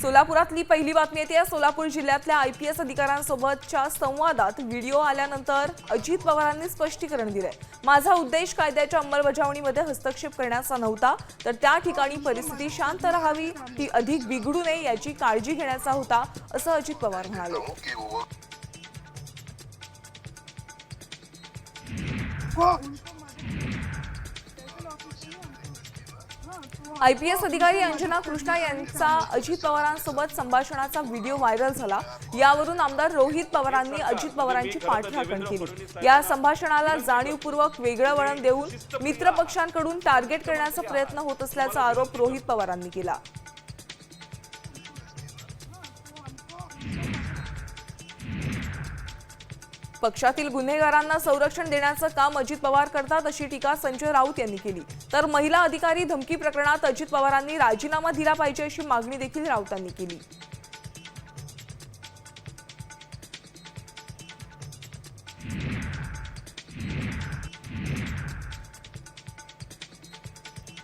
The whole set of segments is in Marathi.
सोलापुरातली पहिली बातमी येते। सोलापूर जिल्ह्यातल्या आयपीएस अधिकाऱ्यांसोबतच्या संवादात व्हिडिओ आल्यानंतर अजित पवारांनी स्पष्टीकरण दिले। माझा उद्देश कायद्याच्या अंमलबजावणीमध्ये हस्तक्षेप करण्याचा नव्हता, तर त्या ठिकाणी परिस्थिती शांत राहावी, ती अधिक बिघडू नये याची काळजी घेण्याचा होता, असं अजित पवार म्हणाले। आयपीएस अधिकारी अंजना कृष्णा यांचा अजित पवारांसोबत संभाषणाचा व्हिडिओ व्हायरल झाला। यावरून आमदार रोहित पवारांनी अजित पवारांची पाठराखण केली। या संभाषणाला जाणीवपूर्वक वेगळं वळण देऊन मित्र पक्षांकडून टार्गेट करण्याचा प्रयत्न होत असल्याचा आरोप रोहित पवारांनी केला। पक्षातील गुन्हेगारांना संरक्षण देण्याचं काम अजित पवार करतात, अशी टीका संजय राऊत यांनी केली। तर महिला अधिकारी धमकी प्रकरणात अजित पवारांनी राजीनामा दिला पाहिजे अशी मागणी देखील राऊतांनी केली।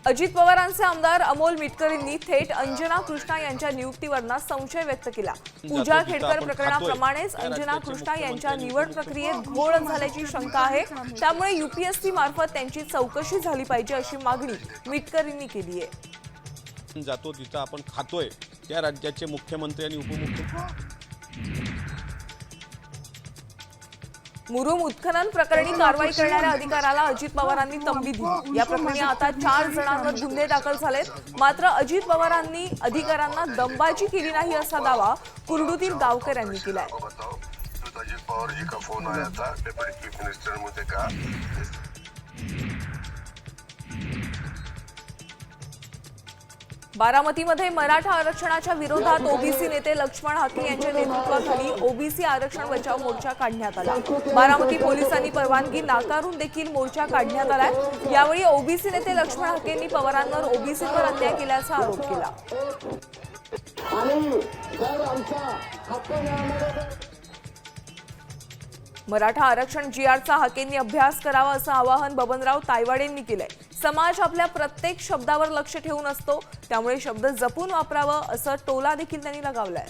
अजित पवारांचे आमदार अमोल मिटकर यांनी थेट अंजना कृष्णा यांच्या नियुक्तीवर संशय व्यक्त केला। पूजा खेडकर प्रकरणाप्रमाणेच अंजना कृष्णा यांच्या निवड प्रक्रियेत घोळ झाल्याची शंका आहे, त्यामुळे यूपीएससी मार्फत त्यांची चौकशी झाली पाहिजे अशी मागणी मिटकर यांनी केली आहे। जातो तिथं आपण खातोय त्या राज्याचे मुख्यमंत्री आणि उपमुख्यमंत्री मुरुम उत्खनन प्रकरणी कारवाई करणाऱ्या अधिकाऱ्याला अजित पवारांनी तंबी दिली। या प्रकरणी आता 4 जणांवर गुन्हे दाखल झालेत। मात्र अजित पवारांनी अधिकाऱ्यांना दमबाजी केली नाही असा दावा कुर्डूतील गावकऱ्यांनी केलाय। बारामतीमध्ये मराठा आरक्षणाच्या विरोधात ओबीसी नेते लक्ष्मण हाके यांच्या नेतृत्वाखाली ओबीसी आरक्षण बचाव मोर्चा काढण्यात आला। बारामती पोलिसांनी परवानगी नाकारून देखील मोर्चा काढण्यात आलाय। यावेळी ओबीसी नेते लक्ष्मण हाकेंनी पवारांवर ओबीसीवर अन्याय केल्याचा आरोप केला। मराठा आरक्षण जीआरचा हाकेंनी अभ्यास करावा असं आवाहन बबनराव तायवाडेंनी केलंय। समाज आपल्या प्रत्येक शब्दावर लक्ष ठेवून असतो, त्यामुळे शब्द जपून वापरावं असं टोला देखील त्यांनी लगावलाय।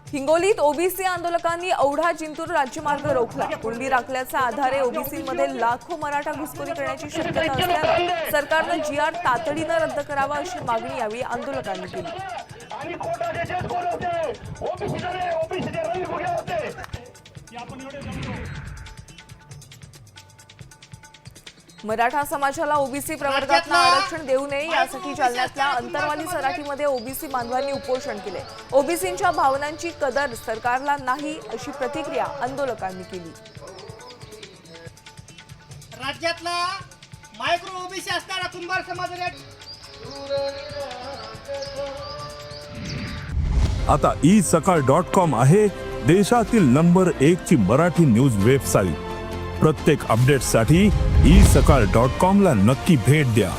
हिंगोलीत ओबीसी आंदोलकांनी औढा जिंतूर राज्यमार्ग रोखला। कुणबी राखल्याच्या आधारे ओबीसीमध्ये लाखो मराठा घुसखोरी करण्याची शक्यता असल्यानं सरकारनं जीआर तातडीनं रद्द करावा अशी मागणी यावेळी आंदोलकांनी केली। मराठा समाजाला ओबीसी प्रवर्गातलं आरक्षण देऊ नये यासाठी जालन्यातल्या अंतरवाली सराटीमध्ये ओबीसी बांधवांनी उपोषण केले। ओबीसींच्या भावनांची कदर सरकारला नाही अशी प्रतिक्रिया आंदोलकांनी केली। राज्यातला मायक्रो ओबीसी असणारा कुंभार समाज आता isakal.com आहे देशातील नंबर 1 ची मराठी न्यूज वेबसाईट। प्रत्येक अपडेटसाठी isakal.com ला नक्की भेट द्या।